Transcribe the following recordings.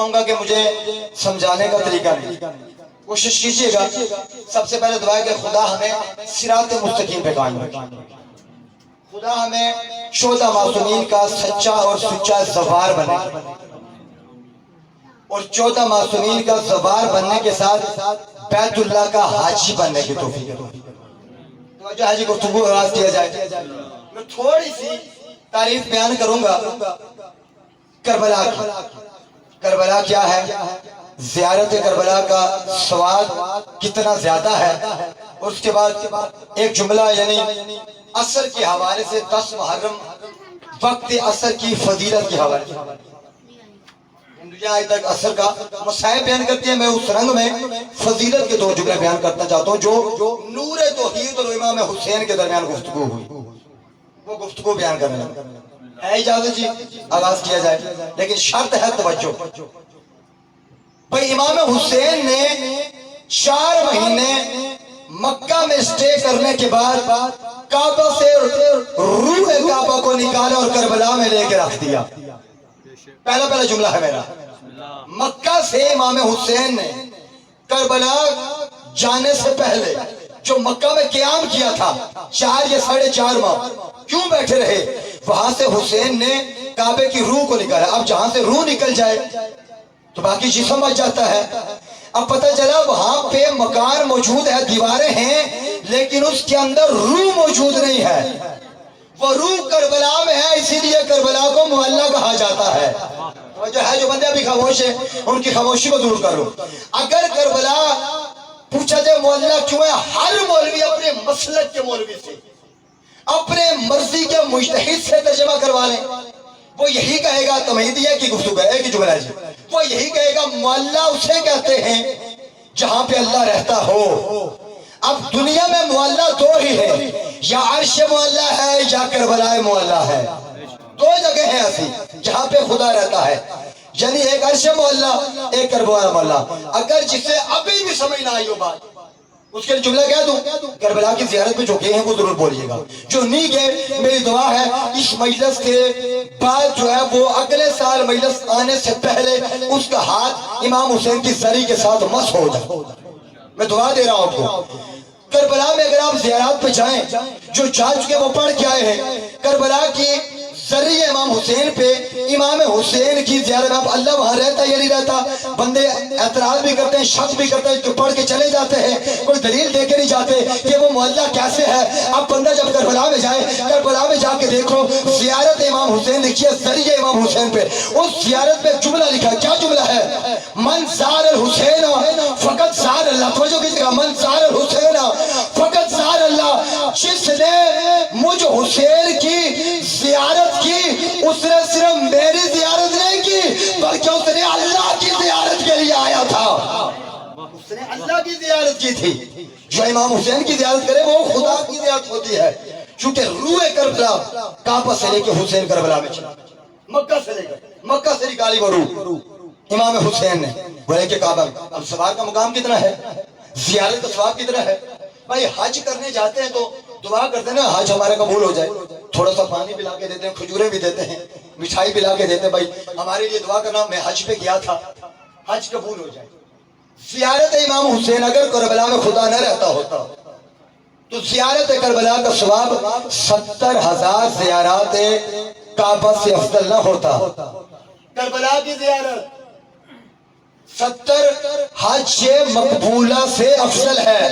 چاہوں گا کہ مجھے سمجھانے کا طریقہ نہیں، کوشش کیجئے گا۔ سب سے پہلے دعا ہے کہ خدا ہمیں صراط مستقیم پہ قائم رکھے، خدا ہمیں 14 معصومین کا سچا اور سچا زوار بنے، اور 14 معصومین کا زوار بننے کے ساتھ بیت اللہ کا حاجی بننے کی توفیق دے۔ تو حاجی گفتگو آغاز کیا جائے۔ میں تھوڑی سی تعریف بیان کروں گا کربلا کی۔ کربلا کیا ہے، زیارت کربلا کا ثواب کتنا زیادہ ہے، اور اس کے بعد ایک جملہ یعنی عصر کے حوالے سے 10 محرم وقت عصر کی فضیلت کے حوالے سے دنیا آج تک عصر کا مسائل بیان کرتی ہے۔ میں اس رنگ میں فضیلت کے 2 جملے بیان کرنا چاہتا ہوں جو نور توحید اور امام حسین کے درمیان گفتگو ہوئی، وہ گفتگو بیان کرنا ہے۔ اجازت جی آغاز کیا جائے، لیکن شرط ہے توجہ۔ بھئی امام حسین نے 4 مہینے مکہ میں اسٹے کرنے کے بعد کعبہ سے روح کعبہ کو نکالا اور کربلا میں لے کے رکھ دیا۔ پہلا جملہ ہے میرا، مکہ سے امام حسین نے کربلا جانے سے پہلے جو مکہ میں قیام کیا تھا 4 یا 4.5 ماہ کیوں بیٹھے رہے، وہاں سے حسین نے کعبے کی روح کو نکالا۔ اب جہاں سے روح نکل جائے تو باقی جسم بچ جاتا ہے۔ اب پتہ چلا وہاں پہ مکان موجود ہے، دیواریں ہیں، لیکن اس کے اندر روح موجود نہیں ہے۔ وہ روح کربلا میں ہے، اسی لیے کربلا کو معلّہ کہا جاتا ہے۔ جو بندے ابھی خاموش ہیں ان کی خاموشی کو دور کرو۔ اگر کربلا پوچھا جائے معلّہ کیوں ہے، ہر مولوی اپنے مسلک کے مولوی سے، اپنے مرضی کے مجتہد سے ترجمہ کروا لیں، وہ یہی کہے گا۔ تمہیدیہ کی گفتگو ہے، ایک ہی جملہ جی، وہ یہی کہے گا معلّہ اسے کہتے ہیں جہاں پہ اللہ رہتا ہو۔ اب دنیا میں معلّہ 2 ہی ہے، یا عرش معلّہ ہے یا کربلا معلّہ ہے۔ 2 جگہ ہیں ایسی جہاں پہ خدا رہتا ہے، یعنی ایک عرش معلّہ، ایک کربلا معلّہ۔ اگر جسے ابھی بھی سمجھ نہ آئی ہو بات، اس کے لیے جملہ کہہ دوں، کربلا کی زیارت پہ جو گئے ہیں وہ ضرور بولیے گا، جو نہیں گئے میری دعا ہے اس مجلس کے بعد جو ہے وہ اگلے سال مجلس آنے سے پہلے اس کا ہاتھ امام حسین کی زری کے ساتھ مس ہو جائے۔ میں دعا دے رہا ہوں آپ کو۔ کربلا میں اگر آپ زیارات پہ جائیں، جو جا چکے وہ پڑھ کے آئے ہیں، کربلا کی ذریعہ امام حسین پہ، امام حسین کی زیارت میں اللہ وہاں رہتا یا نہیں رہتا، بندے اعتراض بھی کرتے ہیں، شک بھی کرتے ہیں، جو پڑھ کے چلے جاتے ہیں، کوئی دلیل دے کے نہیں جاتے کہ وہ معلّہ کیسے ہے۔ اب بندہ جب کربلا میں جائے، کربلا میں جا کے دیکھو زیارت امام حسین لکھی ہے ذریعہ امام حسین پہ، اس زیارت پہ جملہ لکھا ہے۔ کیا جملہ ہے؟ من زار الحسین فقط زار اللہ۔ توجہ کیجئے گا، من زار الحسین فقط زار اللہ۔ جس نے مجھ حسین کی زیارت کی، اس نے صرف میری زیارت نہیں کی بلکہ اس نے اللہ کی زیارت کے لیے آیا تھا۔ اس نے اللہ کی زیارت کی تھی۔ جو امام حسین کی زیارت کرے وہ خدا کی زیارت ہوتی ہے، چونکہ روح کربلا کعبہ سے لے کے حسین کربلا میں چلا، مکہ سے لے کر مکہ سے نکالی وہ روح امام حسین نے وہ لے کے کعبہ۔ اب ثواب کا مقام کتنا ہے، زیارت کا ثواب کتنا ہے۔ بھائی حج کرنے جاتے ہیں تو دعا کرتے ہیں نا حج ہمارا قبول ہو جائے، تھوڑا سا پانی پلا کے دیتے ہیں، کھجوریں بھی دیتے ہیں، مٹھائی پلا کے دیتے ہیں، بھائی ہمارے لیے دعا کرنا، میں حج پہ گیا تھا، حج قبول ہو جائے۔ زیارت امام حسین اگر کربلا میں خدا نہ رہتا ہوتا تو زیارت کربلا کا ثواب 70,000 زیارات کعبہ سے افضل نہ ہوتا۔ کربلا کی زیارت 70 حج مقبولہ سے افضل ہے۔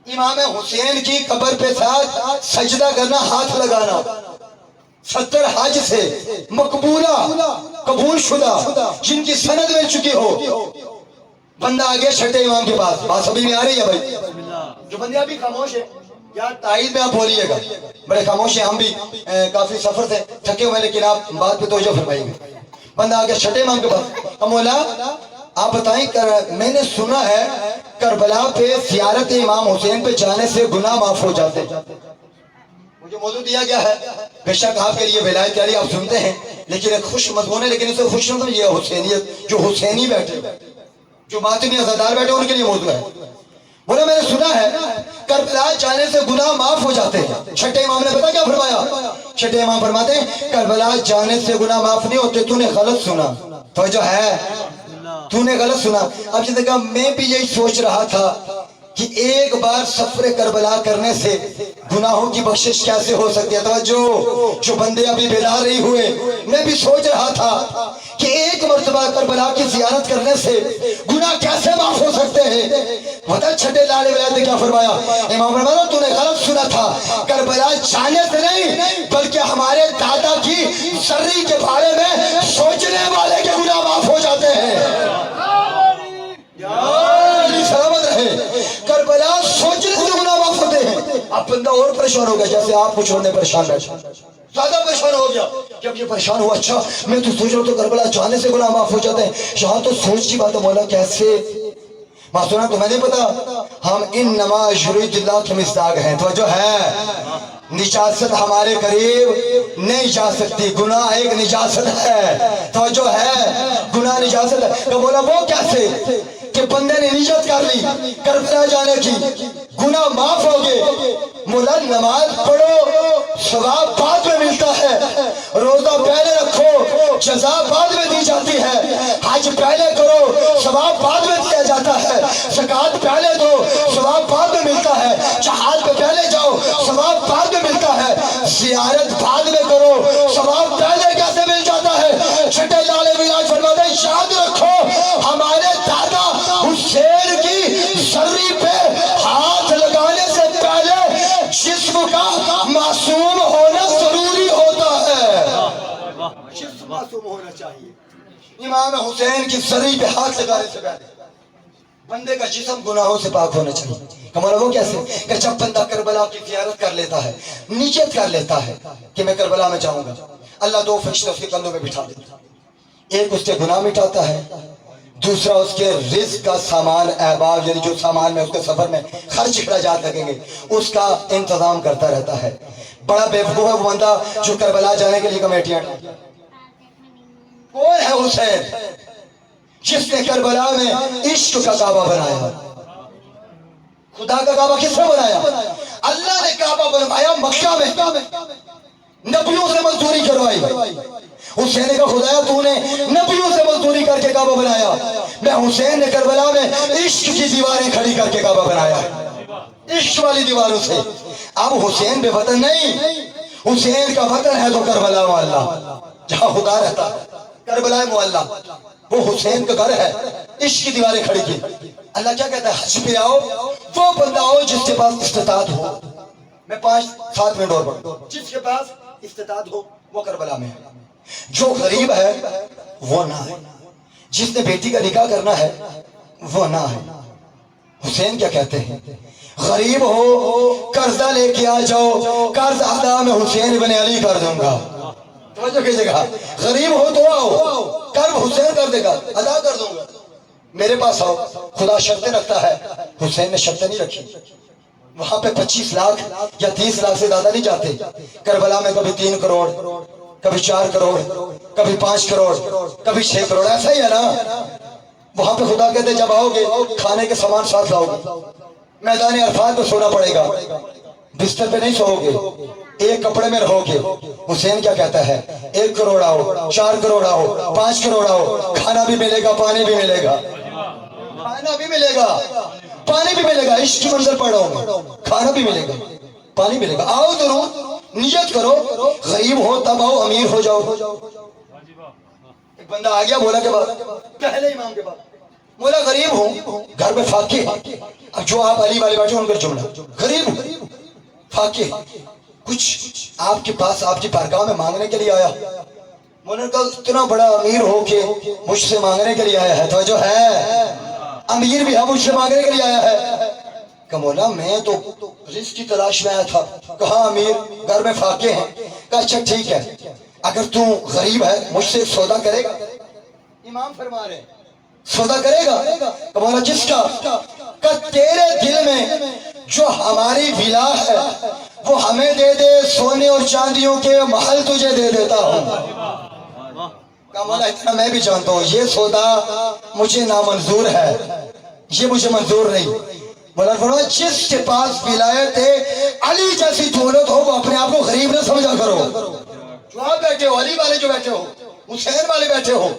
امام حسین کی قبر پہ ساتھ سجدہ کرنا، ہاتھ لگانا 70 حج سے مقبولہ، قبول شدہ، جن کی سند مل چکی ہو۔ بندہ آگے چھٹے امام کے پاس، بات سبھی میں آ رہی ہے بھائی؟ جو بندے ابھی خاموش ہے یا تائید میں آپ بولیے گا، بڑے خاموش ہیں، ہم بھی کافی سفر سے تھکے ہوئے، لیکن آپ بات پہ توجہ فرمائیں گے۔ بندہ آگے چھٹے امام کے پاس، مولا آپ بتائیں، میں نے سنا ہے کربلا پہ زیارت امام حسین پہ جانے سے گناہ معاف ہو جاتے۔ مجھے موضوع دیا گیا ہے، بے شک آپ کے لیے ولایت یاری آپ سنتے ہیں، لیکن ایک خوش مضمون ہے، لیکن اسے خوش نہ سمجھیے، حسینیت جو حسینی بیٹھے، جو باطنی عزادار بیٹھے، ان کے لیے موضوع ہے۔ بولا میں نے سنا ہے کربلا جانے سے گناہ معاف ہو جاتے ہیں۔ چھٹے امام نے پتا کیا فرمایا؟ چھٹے امام فرماتے ہیں کربلا جانے سے گناہ معاف نہیں ہوتے، تو نے غلط سنا۔ تو جو ہے تو نے غلط سنا. اب یہ دیکھا میں بھی یہی سوچ رہا تھا کہ ایک بار سفر کربلا کرنے سے گناہوں کی بخشش کیسے ہو سکتی ہے. جو بندے ابھی بیدار نہیں ہوئے, میں بھی سوچ رہا تھا کہ ایک مرتبہ کربلا کی زیارت کرنے سے گناہ کیسے معاف ہو سکتے ہیں. پتہ چھٹے لالے ولایت نے کیا فرمایا, امام فرمایا تو نے غلط سنا تھا, کربلا جانے سے نہیں بلکہ ہمارے دادا کی سری کے بارے میں سوچنے والے کے گناہ معاف ہو جاتے ہیں. سلامت رہے. کربلا سوچنے سے گناہ معاف ہوتے ہیں. اب بندہ اور پریشان ہو گیا, جیسے آپ کچھ ہونے پریشان بیٹھا, زیادہ پریشان ہو گیا. جب یہ پریشان ہوا, اچھا میں تو سوچ رہا ہوں تو کربلا جانے سے گناہ معاف ہو جاتے ہیں. یہاں تو سوچ کی بات ہے, مولا کیسے معصومہ تمہیں نہیں پتا ہم انما یرید اللہ کے مصداق ہیں. توجہ ہے, نجاست ہمارے قریب نہیں جا سکتی, گناہ ایک نجاست ہے. توجہ ہے, گناہ نجاست ہے. تو بولا وہ کیسے کہ بندے نے نیت کر لی کربلا جانے کی, گناہ معاف ہو گئے. مولا نماز پڑھو ثواب بعد میں ملتا ہے, روزہ پہلے رکھو جزا بعد میں دی جاتی ہے, حج پہلے کرو ثواب بعد میں دیا جاتا ہے, زکوٰۃ پہلے دو ثواب بعد میں ملتا ہے, جہاد پہ پہلے جاؤ ثواب بعد میں ملتا ہے, زیارت بعد میں کرو ثواب پہلے کیسے مل جاتا ہے. چھٹے لالے ملاج فرماتے ہیں یاد رکھو ہمارے دادا حسین کی سری پہ ہاتھ لگانے سے پہلے جسم کا معصوم ہونا ضروری ہوتا ہے. جسم معصوم ہونا چاہیے. امام حسین کی سری پہ ہاتھ لگانے سے پہلے بندے کا جسم گناہوں سے پاک ہونا چاہیے. ہمارا وہ کیسے کہ جب بندہ کربلا کی زیارت کر لیتا ہے, نیت کر لیتا ہے کہ میں کربلا میں جاؤں گا, اللہ دو فرشتے اس کے کندھوں میں بٹھا دیتا ہے. ایک اس کے گناہ مٹاتا ہے, دوسرا اس کے رزق کا سامان احباب یعنی جو سامان میں اس کے سفر میں خرچ اخراجات لگیں گے اس کا انتظام کرتا رہتا ہے. بڑا بیوقوف ہے وہ بندہ جو کربلا جانے کے لیے کمیٹیاں. کون ہے حسین جس نے کربلا میں عشق کا کعبہ بنایا. خدا کا کعبہ کس نے بنایا؟ اللہ نے کعبہ بنوایا مکہ میں, نبیوں سے مزدوری کروائی. حسین نے کہا خدایا تو نے نبیوں سے مزدوری کر کے کعبہ بنایا, میں حسین نے کربلا میں عشق کی دیواریں کھڑی کر کے کعبہ بنایا, عشق والی دیواروں سے. اب حسین بے وطن نہیں, حسین کا وطن ہے تو کربلا معلیٰ, جہاں خدا رہتا کربلا معلیٰ, وہ حسین کا گھر ہے, عشق کی دیواریں کھڑی کی. اللہ کیا کہتا ہے, حج پہ آؤ وہ بندہ ہو جس کے پاس استطاعت ہو. میں 5-7 منٹ اور پڑھوں. جس کے پاس استطاعت ہو وہ کربلا میں ہے. جو غریب ہے وہ نہ ہے, جس نے بیٹی کا نکاح کرنا ہے وہ نہ ہے. حسین کیا کہتے ہیں, غریب ہو قرضہ لے کے آ جاؤ, قرض ادا میں حسین بن علی کر دوں گا. توجہ کیجئے گا, غریب ہو تو آؤ, قرض حسین کر دے گا, ادا کر دوں گا. میرے پاس آؤ, خدا شرطیں رکھتا ہے, حسین نے شرطیں نہیں رکھی. وہاں پہ 25 لاکھ یا 30 لاکھ سے زیادہ نہیں جاتے. کربلا میں کبھی 3 کروڑ, کبھی 4 کروڑ, کبھی 5 کروڑ, کبھی 6 کروڑ, ایسا ہی ہے نا. وہاں پہ خدا کہتے جب آؤ گے کھانے کے سامان ساتھ لاؤ گے, میدان عرفات پہ سونا پڑے گا, بستر پہ نہیں سو گے, ایک کپڑے میں رہو گے. حسین کیا کہتا ہے, 1 کروڑ آؤ, 4 کروڑ آؤ, 5 کروڑ آؤ, کھانا بھی ملے گا, پانی بھی ملے گا, کھانا بھی ملے گا, پانی بھی ملے گا. عشق کی منظر پڑھ رہا ہوں, کھانا بھی ملے گا, پانی ملے گا. آؤ ضرور, نیت کرو, غریب ہو تب آؤ, امیر ہو جاؤ. ایک بندہ آ گیا بولا کے بعد پہلے امام کے بعد, بولا غریب ہوں گھر میں فاقے. اب جو آپ علی والے بیٹھے ان کا جملہ, غریب ہوں فاقے, کچھ آپ کے پاس آپ کی بارگاہ میں مانگنے کے لیے آیا. انہوں نے کہا اتنا بڑا امیر ہو کے مجھ سے مانگنے کے لیے آیا ہے. تو جو ہے امیر بھی ہے, مجھ سے مانگنے کے لیے آیا ہے. کہ مولا میں تو رزق کی تلاش میں آیا تھا. کہا امیر گھر میں فاقے ہیں. کہا اچھا ٹھیک ہے, اگر تو غریب ہے مجھ سے سودا کرے گا. امام فرما رہے سودا کرے گا. کہ مولا جس کا, کہ تیرے دل میں جو ہماری ولا ہے وہ ہمیں دے دے, سونے اور چاندیوں کے محل تجھے دے دیتا ہوں. کہ مولا اتنا میں بھی جانتا ہوں, یہ سودا مجھے نامنظور ہے, یہ مجھے منظور نہیں. مولا فرمایا جس کے پاس ولایت علی جیسی دولت ہو وہ اپنے آپ کو غریب نہ سمجھا کرو. جو آپ بیٹھے ہو, علی والے جو بیٹھے ہو, حسین والے بیٹھے ہو,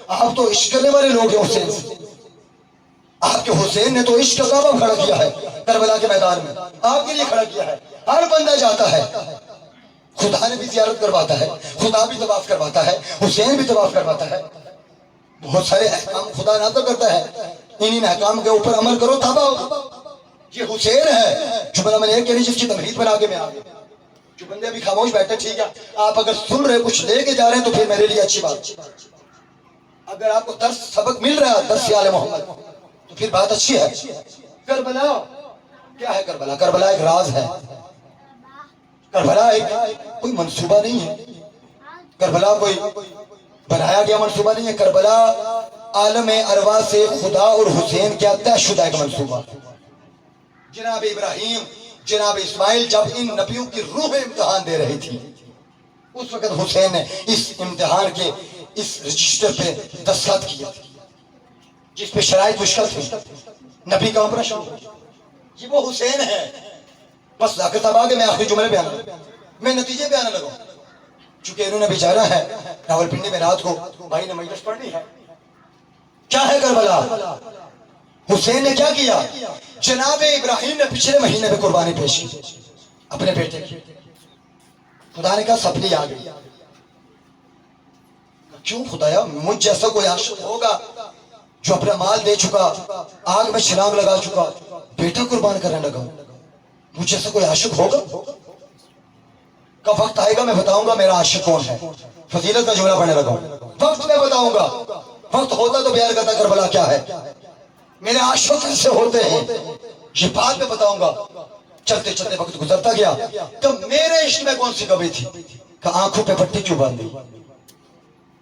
آپ تو عشق کرنے والے لوگ ہیں حسین سے. آپ کے حسین نے تو عشق کا کعبہ کھڑا کیا ہے کربلا کے میدان میں, آپ کے لیے کھڑا کیا ہے. ہر بندہ جاتا ہے, خدا نے بھی زیارت کرواتا ہے, خدا بھی طواف کرواتا ہے, حسین بھی طواف کرواتا ہے. بہت سارے احکام خدا نازل کرتا ہے, انہی احکام کے اوپر عمل کرو تابع ہوگا. یہ حسین ہے جو بنا میں نے کہنی جس کی تمہید بنا کے میں آ گیا. جو بندے ابھی خاموش بیٹھے, ٹھیک ہے, آپ اگر سن رہے کچھ لے کے جا رہے ہیں تو پھر میرے لیے اچھی بات. اگر آپ کو درس سبق مل رہا ہے درس آل محمد تو پھر بات اچھی ہے. کربلا کیا ہے؟ کربلا کربلا ایک راز ہے. کربلا ایک کوئی منصوبہ نہیں ہے. کربلا کوئی بنایا گیا منصوبہ نہیں ہے. کربلا عالم ارواح سے خدا اور حسین کیا طے شدہ ایک منصوبہ. جناب ابراہیم جناب اسماعیل جب ان نبیوں کی روح امتحان دے رہی تھی, اس وقت حسین نے اس امتحان کے اس رجسٹر پہ دستخط کیا جس پہ شرائط مشکل تھی. نبی کا عمرہ شروع, یہ وہ حسین ہے. بس لاکر صاحب آگے میں آخری جملے بیان لگا, میں نتیجے بیان لگا. چونکہ انہوں نے بیچارہ ہے راول پنڈی میں رات کو بھائی نے مجلس پڑھنی ہے. کیا ہے کربلا؟ حسین نے کیا کیا؟ جناب ابراہیم نے پچھلے مہینے میں قربانی پیش کی اپنے بیٹے کی. خدا نے کہا سپلی آ گئی. کیوں خدایا؟ مجھ جیسا کوئی عاشق ہوگا جو اپنا مال دے چکا, آگ میں چھلانگ لگا چکا, بیٹا قربان کرنے لگا, مجھ جیسا کوئی عاشق ہوگا؟ کا وقت آئے گا میں بتاؤں گا میرا عاشق کون ہے. فضیلت کا جملہ پڑھنے لگا, وقت میں بتاؤں گا. وقت ہوتا تو بیان کرتا کربلا کیا ہے, میرے عاشق کیسے ہوتے ہیں, یہ بات میں بتاؤں گا. چلتے چلتے وقت گزرتا گیا. تو میرے عشق میں کون سی کمی تھی کہ آنکھوں پہ پٹی کیوں باندھی؟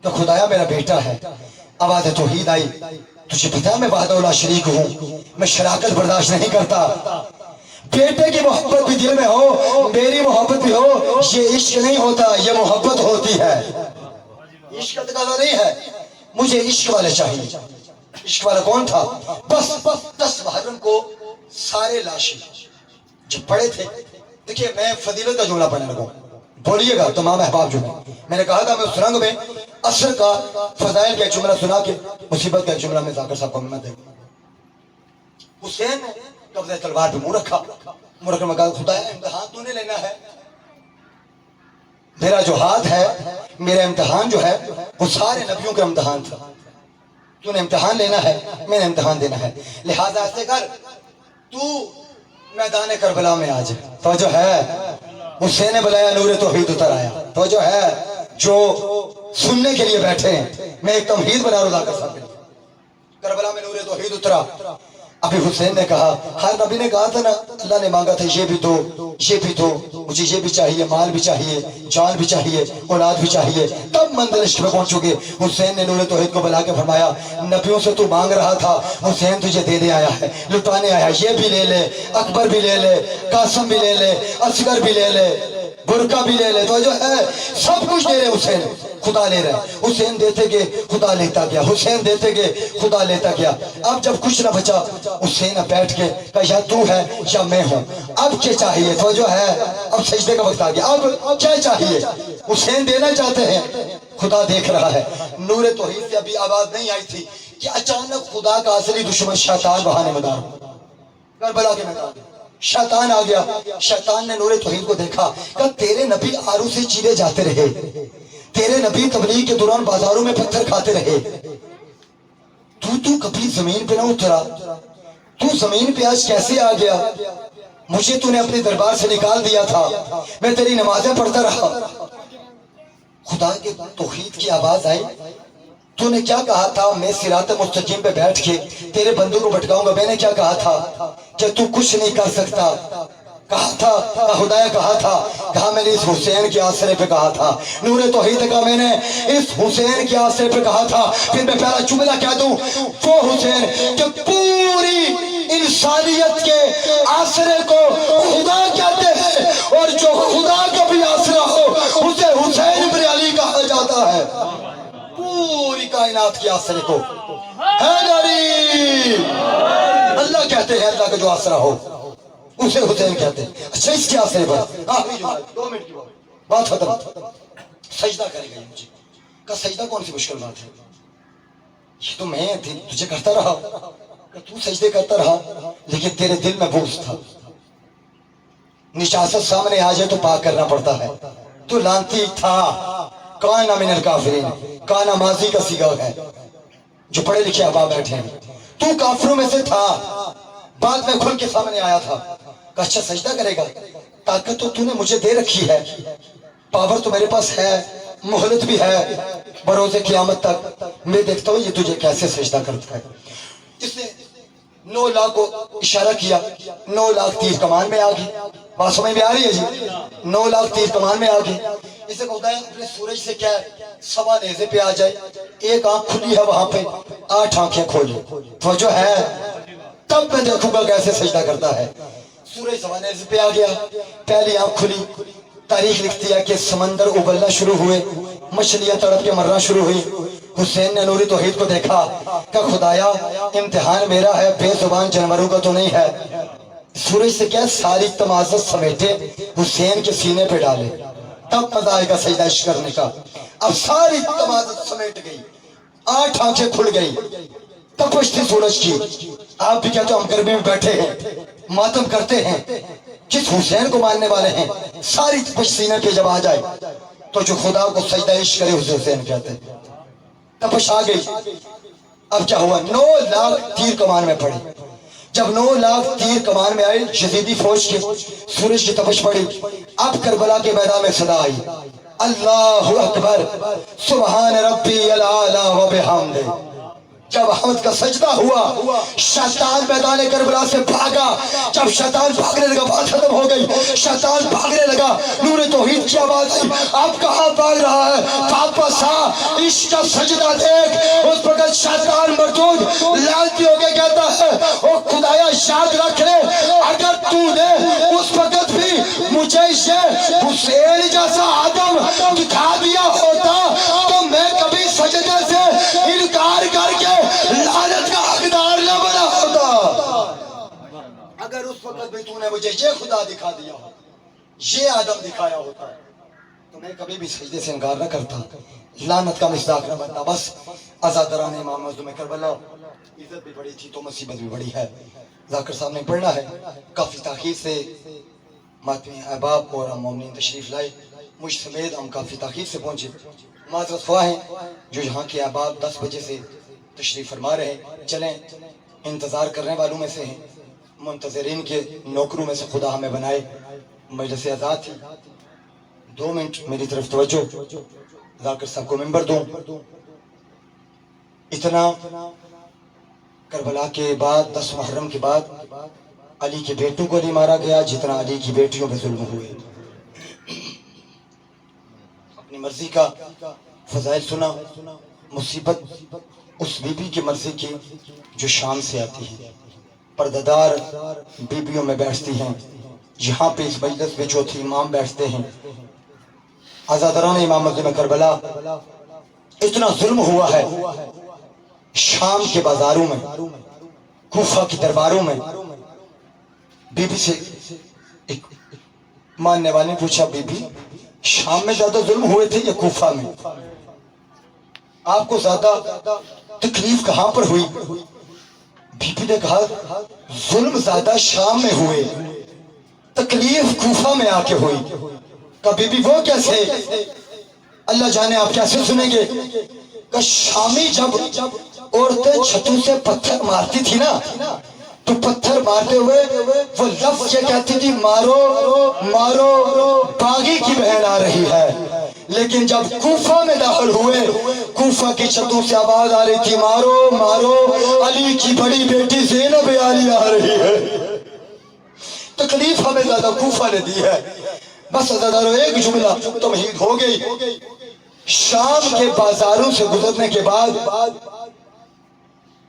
تو خدایا میرا بیٹا ہے. آواز توحید آئی, تجھے پتا ہے میں وحدہ لا شریک ہوں, میں شراکت برداشت نہیں کرتا. بیٹے کی محبت بھی دل میں ہو, میری محبت بھی ہو, یہ عشق نہیں ہوتا, یہ محبت ہوتی ہے. عشق کا تقاضا نہیں ہے, مجھے عشق والے چاہیے. عشق والا کون تھا؟ بس 10 محرم کو سارے لاشیں جب پڑے تھے. دیکھیے میں فضیلت کا جملہ پڑھنے لگا, بولیے گا تمام احباب جو میں نے کہا تھا میں اس رنگ میں اثر کا فضائل کا ایک جملہ سنا کے مصیبت کا ایک جملہ میں ذاکر صاحب کو میں دے گا. حسین نے قبضہ تلوار پہ منہ رکھا, منہ رکھنے میں کہا خدا امتحان تو نے لینا ہے, میرا جو ہاتھ ہے میرا امتحان جو ہے وہ سارے نبیوں کا امتحان تھا. تو نے امتحان لینا ہے, میں نے امتحان دینا ہے, لہذا ایسے کر تو میدان کربلا میں آ جائے. توجہ ہے, حسین نے بلایا نور توحید اتر آیا. توجہ ہے, جو سننے کے لیے بیٹھے ہیں میں ایک تمہید بنا رہا کر سکتے. کربلا میں نور توحید اترا. ابھی حسین نے کہا, ہر نبی نے کہا تھا نا اللہ نے مانگا تھا یہ بھی دو یہ بھی دو, مجھے یہ بھی چاہیے, مال بھی چاہیے, جان بھی چاہیے, اولاد بھی چاہیے. تب منزل عشق میں پہنچو گے. حسین نے نور توحید کو بلا کے فرمایا نبیوں سے تو مانگ رہا تھا, حسین تجھے دینے آیا ہے, لٹانے آیا, یہ بھی لے لے, اکبر بھی لے لے, قاسم بھی لے لے, اصغر بھی لے لے, برکا بھی لے لے. تو جو ہے سب کچھ دے رہے حسین, خدا لے رہا ہے. حسین دیتے گئے خدا لیتا گیا, حسین دیتے گئے خدا لیتا گیا. اب جب کچھ نہ بچا حسین بیٹھ کے کہا یا تو ہے یا میں ہوں, اب کیا چاہیے؟ تو جو ہے اب سجدے کا وقت آ گیا, اب کیا چاہیے؟ حسین دینا چاہتے ہیں, خدا دیکھ رہا ہے. نور توحید سے ابھی آواز نہیں آئی تھی کہ اچانک خدا کا اصلی دشمن شیطان بہانے مدار کربلا کے میدان شیطان آ گیا. شیطان نے نور توحید کو دیکھا, کہا تیرے نبی آرو سے چیرے جاتے رہے, تیرے نبی تبلیغ کے دوران بازاروں میں پتھر کھاتے رہے, تو کبھی زمین پہ نہ اترا, تو زمین پہ آج کیسے آ گیا؟ مجھے تو نے اپنے دربار سے نکال دیا تھا, میں تیری نمازیں پڑھتا رہا. خدا کے توحید کی آواز آئی, تو نے کیا کہا تھا میں صراط مستقیم پہ بیٹھ کے تیرے بندوں کو بھٹکاؤں گا. میں نے کیا کہا تھا کہ تو کچھ نہیں کر سکتا, کہا تھا خدایا, کہا تھا, کہا میں نے اس حسین کے آسرے پہ کہا تھا. نور توحید کا میں نے اس حسین کے آسرے پہ کہا تھا. پھر میں پہلا جملہ کہہ دوں, وہ حسین کہ پوری انسانیت کے آسرے کو خدا کہتے ہیں, اور جو خدا کا بھی آسرا ہو اسے حسین بن علی کہا جاتا ہے. پوری کائنات کے آسرے کو اللہ کہتے ہیں, اللہ کا جو آسرا ہو اسے حسین کہتے ہیں. اچھا اس کے آسرے پر آخری جملہ 2 منٹ کی بات ختم. سجدہ کرے گا مجھے, کہ سجدہ کون سی مشکل بات ہے؟ یہ تو میں تجھے کرتا رہا کہ تو سجدے کرتا رہا لیکن تیرے دل میں بغض تھا. نجاست سامنے آ جائے تو پاک کرنا پڑتا ہے. تو لانتی تھا. کانا من الکافرین, کانا ماضی کا صیغہ ہے. جو پڑھے لکھے احباب بیٹھے ہیں, تو کافروں میں سے تھا, بعد میں کھل کے سامنے آیا تھا کہ اچھا سجدہ کرے گا. طاقت تو نے مجھے دے رکھی ہے, پاور تو میرے پاس ہے, مہلت بھی ہے, بروز قیامت تک میں دیکھتا ہوں یہ تجھے کیسے سجدہ کرتا ہے. اس نے 9 لاکھ کو اشارہ کیا, 9 لاکھ تیر کمان میں آگے. بات سمجھ میں آ رہی ہے جی؟ 9 لاکھ تیر کمان میں آگے. اسے کہتا ہے اپنے سورج سے کیا ہے, سوا نیزے پہ آ جائے, ایک آنکھ کھلی ہے وہاں پہ, 8 آنکھیں کھولے. توجہ ہے؟ تب میں دیکھوں گا کیسے سجدہ کرتا ہے. سورج سوا نیزے پہ آ گیا, پہلی آنکھ کھلی. تاریخ لکھتی ہے کہ سمندر ابلنا شروع ہوئے, مچھلیاں تڑپ کے مرنا شروع ہوئی. حسین نے نوری توحید کو دیکھا کہ خدایا امتحان میرا ہے, بے زبان جانوروں کا تو نہیں ہے. سورج سے کیا ساری تمازت سمیٹے حسین کے سینے پہ ڈالے, تب مزہ آئے گا سجدہ عشق کرنے کا. اب ساری تمازت سمیٹ گئی, 8 آنکھیں کھل گئی. تپش تھی سورج کی. آپ بھی کہتے ہو ہم گرمی میں بیٹھے ہیں, ماتم کرتے ہیں, کس حسین کو ماننے والے ہیں. ساری تپش سینے پہ جب آ جائے تو جو خدا کو سجدہ عشق کرے اسے حسین کہتے ہیں. تپش آ گئی. اب کیا ہوا, 9 لاکھ تیر کمان میں پڑے. جب 9 لاکھ تیر کمان میں آئے یزیدی فوج کے, سورج کی تپش پڑی. اب کربلا کے میدان میں صدا آئی, اللہ اکبر سبحان ربی الاعلی و بحمدہ. جب حمد کا سجدہ ہوا, شیطان میدان کربلا سے بھاگا. جب شیطان بھاگنے لگا بات ختم ہو گئی. شیطان بھاگنے لگا, نور توحید کی آواز آئی, آپ کہاں بھاگ رہا ہے, واپس آ, عشق کا سجدہ دیکھ. اس وقت شیطان مردود لالتی ہو کے کہتا ہے, او خدایا یاد رکھ لے, اگر تو نے اس وقت بھی مجھے یہ حسین جیسا آدم دکھا دیا ہوتا تو میں کبھی سجدے سے انکار کر کے لعنت کا حقدار نہ بنا ہوتا. اگر اس وقت بھی تو نے مجھے یہ خدا دکھا دیا ہو, یہ آدم دکھایا ہوتا تو میں کبھی بھی سجدے سے انکار نہ کرتا, لعنت کا مصداق نہ بنتا. بس عزاداران امام مظلوم کربلا, عزت بھی بڑی تھی تو مصیبت بھی بڑی ہے. ذاکر صاحب نے پڑھنا ہے, کافی تاخیر سے ماتمی احباب اور ہم مومنین تشریف لائے, مجھ سمیت ہم کافی تاخیر سے پہنچے. معذرت خواہ ہیں جو یہاں کے احباب 10 بجے سے تشریف فرما رہے ہیں. چلیں انتظار کرنے والوں میں سے ہیں, منتظرین کے نوکروں میں سے خدا ہمیں بنائے. مجلس آزاد تھی, 2 منٹ میری طرف توجہ. ذاکر صاحب کو ممبر دوں. اتنا کربلا کے بعد 10 محرم کے بعد علی کے بیٹوں کو نہیں مارا گیا جتنا علی کی بیٹیوں پہ ظلم ہوئے. اپنی مرضی کا فضائل سنا. مصیبت اس بی بی کی مرضی کی جو شام سے آتی ہے, پردہ بیبیوں میں بیٹھتی ہیں. یہاں پہ اس مجلس میں چوتھے امام بیٹھتے ہیں. عزاداران امام مظلوم کربلا, اتنا ظلم ہوا ہے شام کے بازاروں میں, کوفہ کی درباروں میں. بی بی سے ایک ماننے والے نے پوچھا, بی بی شام میں زیادہ ظلم ہوئے تھے یا کوفہ میں؟ آپ کو زیادہ تکلیف کہاں پر ہوئی؟ بی بی نے کہا ظلم زیادہ شام میں ہوئے, تکلیف کوفہ میں آ کے ہوئی. کہا بی بی وہ کیسے؟ اللہ جانے آپ کیسے سنیں گے. کہ شامی جب عورتیں چھتوں سے پتھر مارتی تھی نا, تو پتھر مارتے ہوئے وہ لفظ یہ کہتی تھی مارو مارو باغی کی بہن آ رہی ہے. لیکن جب کوفہ میں داخل ہوئے, کوفہ کی چھتوں سے آواز آ رہی تھی مارو مارو علی کی بڑی بیٹی زینب عالیہ آ رہی ہے. تکلیف ہمیں زیادہ کوفہ نے دی ہے. بس عزادارو ایک جملہ تمہید ہو گئی. شام کے بازاروں سے گزرنے کے بعد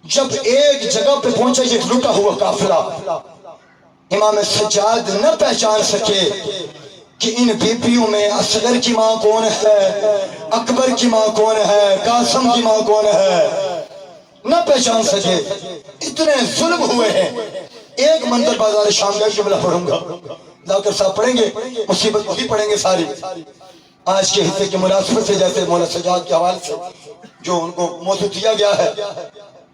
جب ایک جگہ پہ پہنچا یہ لٹا ہوا قافلہ, امام سجاد نہ پہچان سکے کہ ان بیبیوں میں اصغر کی ماں کون ہے, اکبر کی ماں کون ہے, قاسم کی ماں کون ہے, نہ پہچان سکے. اتنے ظلم ہوئے ہیں. ایک منظر بازار شام کا جملہ پڑھوں گا, ذاکر صاحب پڑھیں گے, مصیبت وہی پڑھیں گے ساری. آج کے حصے کی مناسبت سے جیسے مولا سجاد کے حوالے سے جو ان کو موضوع دیا گیا ہے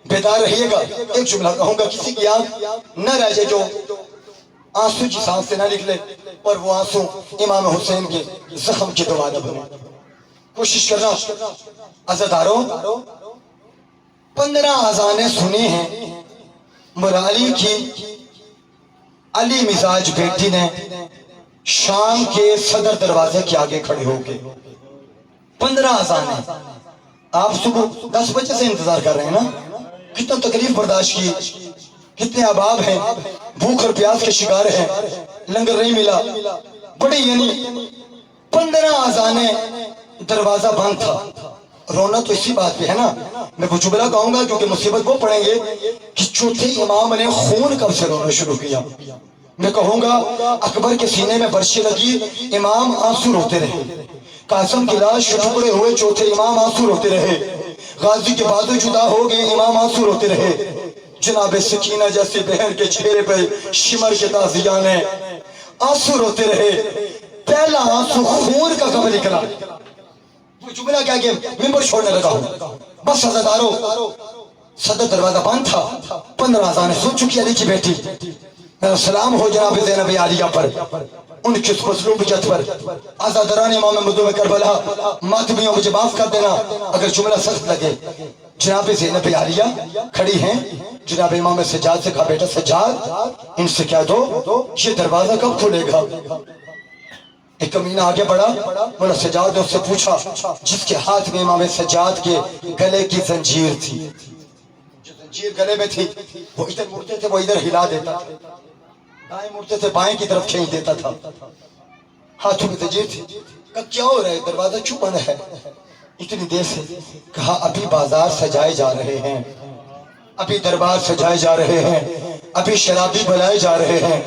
بیدار رہیے گا. ایک جملہ کہوں گا, کسی کی آنکھ نہ رہ جائے جو آنسو کی سانس سے نہ نکلے اور وہ آنسو امام حسین کے زخم کی دوا نہ بنے. کوشش کرنا عزاداروں, 15 اذانیں سنی ہیں مرالی کی علی مزاج بیٹی نے شام کے صدر دروازے کے آگے کھڑے ہو کے 15 اذانیں. آپ صبح 10 بجے سے انتظار کر رہے ہیں نا, کتنا تکلیف برداشت کی, کتنے احباب ہیں بھوک اور پیاس کے شکار ہیں, لنگر نہیں ملا, بڑی یعنی 15 اذانیں دروازہ بند تھا. رونا تو اسی بات پہ ہے نا, میں کچھ بلا کہوں گا کیونکہ مصیبت وہ پڑیں گے کہ چوتھے امام نے خون کب سے رونا شروع کیا. میں کہوں گا اکبر کے سینے میں برشی لگی, امام آنسو روتے رہے. قاسم کی لاش ٹکڑے ہوئے, چوتھے امام آنسو روتے رہے. غازی کے بازو جدا ہو گئے, امام آنسو روتے رہے. جناب سکینہ جیسی بہن کے چہرے پہ شمر کے تازیانے آنسو روتے رہے. پہلا آنسو خون کا کب نکلا. وہ جملہ کیا کہ ممبر چھوڑنے لگا ہوں. بس عزاداروں, صدر دروازہ بند تھا, 15 اذانیں سن چکی علی کی بیٹی. میرا سلام ہو جناب زینب عالیہ پر, ان کی اس مظلوم جت پر. عزاداران امام مظلوم کربلا, ماتمیوں مجھے معاف کر دینا اگر جملہ سخت لگے. جناب زینب عالیہ کھڑی ہیں, جناب امام سجاد سے کہا بیٹا سجاد ان سے کہہ دو یہ دروازہ کب کھلے گا. ایک کمینہ آگے بڑھا, مولا سجاد نے اس سے پوچھا جس کے ہاتھ میں امام سجاد کے گلے کی زنجیر تھی, جو زنجیر گلے میں تھی, وہ ادھر مڑتے تھے وہ ادھر ہلا دیتا, دائیں مڑتے تھے بائیں کی طرف کھینچ دیتا تھا. ہاتھوں میں زنجیر تھی. کہا کیا ہو رہا ہے, دروازہ کیوں بند ہے اتنی دیر سے. کہا ابھی بازار سجائے جا رہے ہیں, ابھی دربار سجائے جا رہے ہیں, ابھی شرابی بلائے جا رہے ہیں,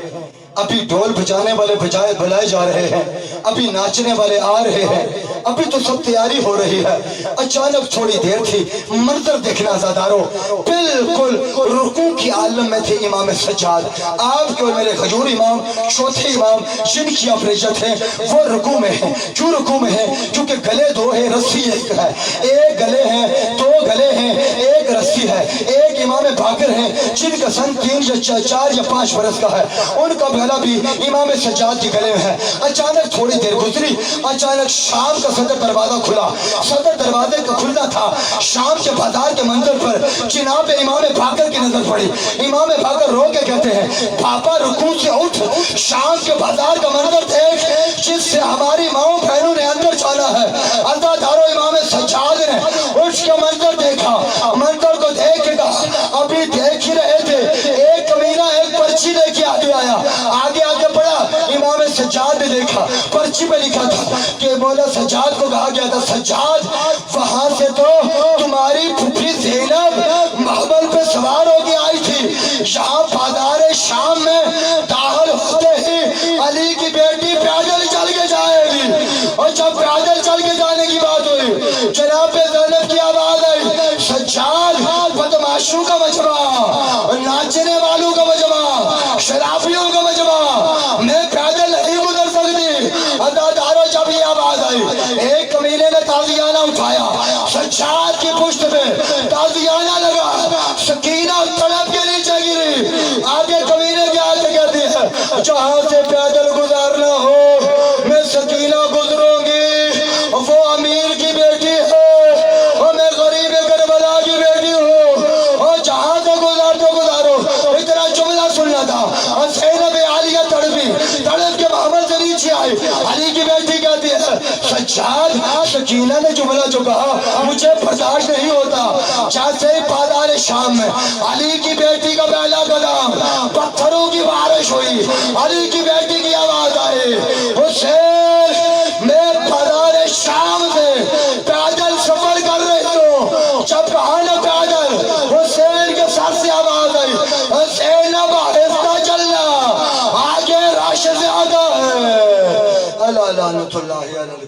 ابھی ڈھول بجانے والے بلائے جا رہے ہیں, ابھی ناچنے والے آ رہے ہیں, ابھی تو سب تیاری ہو رہی ہے. اچانک تھوڑی دیر تھی, منظر دیکھنا عزاداروں, بالکل رکوع کی عالم میں تھے امام سجاد. آپ کے اور میرے حضور امام چوتھے امام جن کی افریجت ہے وہ رکوع میں ہیں. کیوں رکوع میں ہیں؟ کیونکہ گلے دو ہیں, رسی ایک ہے. ایک گلے ہیں, 2 گلے ہیں, ایک رسی ہے. ایک امام باقر ہیں جن کا سن 3 یا 4 یا 5 برس کا ہے, ان کا گلا بھی امام سجاد کے گلے میں ہے. اچانک تھوڑی دیر گزری, اچانک شام کا صدر دروازہ کھلا. صدر دروازے کا کھلنا تھا, شام کے بازار کے منظر پر جناب امام باقر کی نظر پڑی. امام باقر رو کے کہتے ہیں پاپا رکوع سے اٹھ, شام کے بازار کا منظر دیکھ جس سے ہماری ماؤں بہنوں نے اندر جانا ہے. عزاداروں امام سجاد نے اٹھ کے منظر دیکھا, منظر کو دیکھ کے کہا ابھی دیکھ ہی رہے تھے, ایک کمینہ ایک پرچی لے کے آگے آیا. آگے آگے پڑھا, امام سجاد نے دیکھا پرچی پہ لکھا تھا کہ مولا سجاد کو کہا گیا تھا سجاد وہاں سے تو تمہاری پھپھی زینب محمل پہ سوار ہو کے آئی تھی, یہاں بازار شام میں داخل ہوتے ہی علی کی بیٹی پیدل چل کے جائے گی. اور جب پیدل چل کے جانے کی بات ہوئی, جناب زینب کی آواز آئی سجاد بدماشوں کا مجمع, ناچنے والوں کا مجمع, شرابیوں کا مجمع, میں پیدل نہیں گزر سکتی. عزاداروں جب یہ آواز آئی, ایک کمینے نے تازیانہ اٹھایا, سجاد کی پشت پہ تازیانہ لگا, سکینہ تڑپ کے نیچے گری. آگے کمینے کے آگے کہتی ہے جہاں سے پیدل گزارنا ہو میں سکینہ گزروں گی, وہ امیر کی بیٹی ہے اور میں غریب کربلا کی بیٹی ہوں, اور جہاں سے گزارتے گزارو. اتنا جملہ سننا تھا, اور زینب عالیہ تڑپی, تڑپ کے محمد سے نیچے آئی. علی کی بیٹی کہتی ہے سجاد, سکینہ نے جملہ جو کہا مجھے برداشت نہیں ہوتا. جیسے ہی بازار شام میں علی کی بیٹی کا پہلا قدم, پتھروں کی بارش ہوئی, علی کی بیٹی کی آواز آئی حسین میں بازار شام سے پیدل سفر کر رہی ہوں. جب کہا نا پیدل, حسین کے سر سے آواز آئی زینب آہستہ چلنا, آگے رش زیادہ ہے. اللہ لعنت اللہ علیہ.